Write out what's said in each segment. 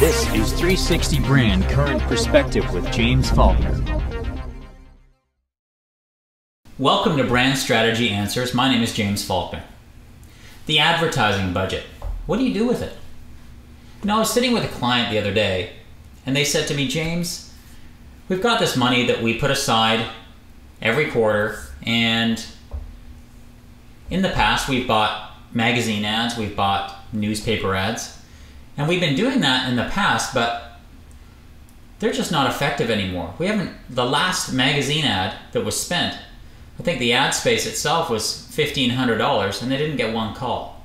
This is 360 Brand Current Perspective with James Faulkner. Welcome to Brand Strategy Answers. My name is James Faulkner. The advertising budget. What do you do with it? You know, I was sitting with a client the other day and they said to me, James, we've got this money that we put aside every quarter, and in the past we've bought magazine ads, we've bought newspaper ads, and we've been doing that in the past, but they're just not effective anymore. The last magazine ad that was spent, I think the ad space itself was $1,500 and they didn't get one call.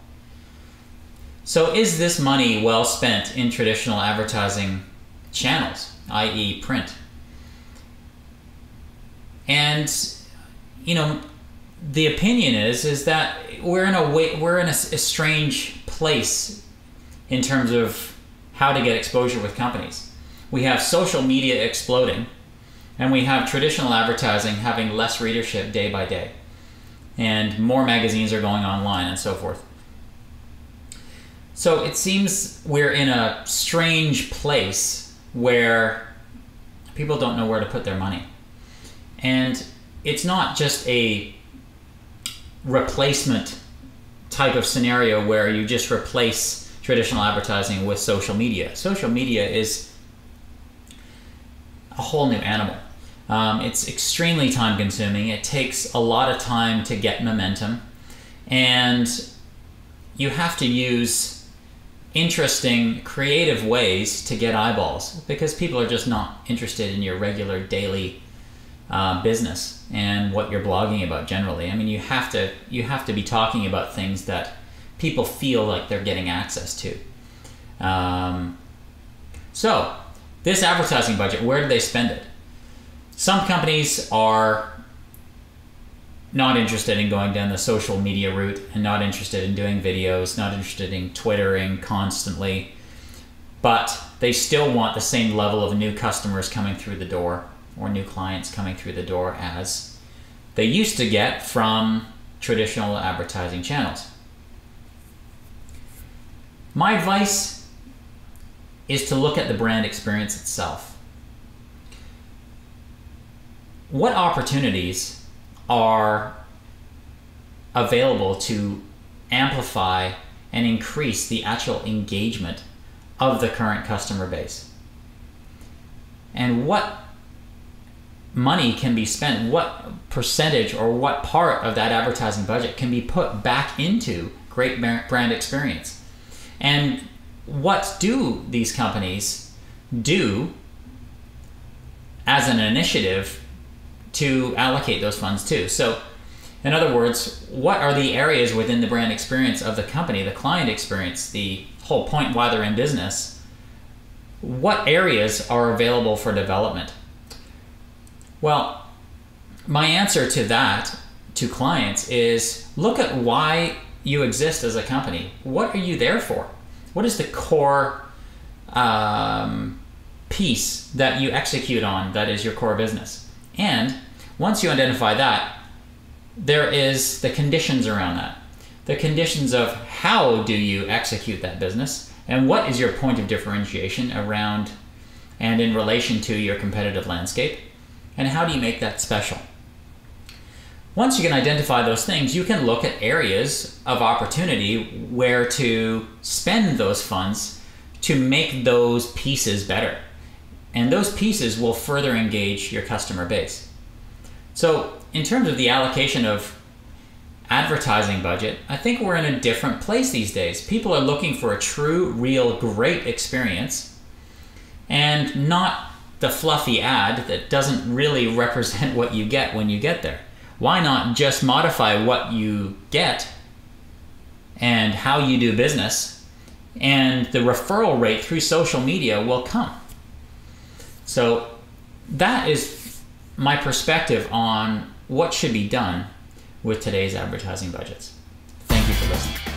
So is this money well spent in traditional advertising channels, i.e. print? And, you know, the opinion is that we're in a strange place in terms of how to get exposure with companies. We have social media exploding, and we have traditional advertising having less readership day by day, and more magazines are going online and so forth. So it seems we're in a strange place where people don't know where to put their money. And it's not just a replacement type of scenario where you just replace traditional advertising with social media. Social media is a whole new animal. It's extremely time consuming. It takes a lot of time to get momentum, and you have to use interesting, creative ways to get eyeballs, because people are just not interested in your regular daily business and what you're blogging about generally. I mean, you have to be talking about things that people feel like they're getting access to. So this advertising budget, where do they spend it? Some companies are not interested in going down the social media route and not interested in doing videos, not interested in Twittering constantly, but they still want the same level of new customers coming through the door or new clients coming through the door as they used to get from traditional advertising channels. My advice is to look at the brand experience itself. What opportunities are available to amplify and increase the actual engagement of the current customer base? And what money can be spent, what percentage or what part of that advertising budget can be put back into great brand experience? And what do these companies do as an initiative to allocate those funds to? So, in other words, what are the areas within the brand experience of the company, the client experience, the whole point why they're in business? What areas are available for development? Well, my answer to that, to clients, is look at why you exist as a company. What are you there for? What is the core piece that you execute on that is your core business? And once you identify that, there is the conditions around that. The conditions of how do you execute that business, and what is your point of differentiation around and in relation to your competitive landscape, and how do you make that special? Once you can identify those things, you can look at areas of opportunity where to spend those funds to make those pieces better. And those pieces will further engage your customer base. So in terms of the allocation of advertising budget, I think we're in a different place these days. People are looking for a true, real, great experience, and not the fluffy ad that doesn't really represent what you get when you get there. Why not just modify what you get and how you do business, and the referral rate through social media will come. So that is my perspective on what should be done with today's advertising budgets. Thank you for listening.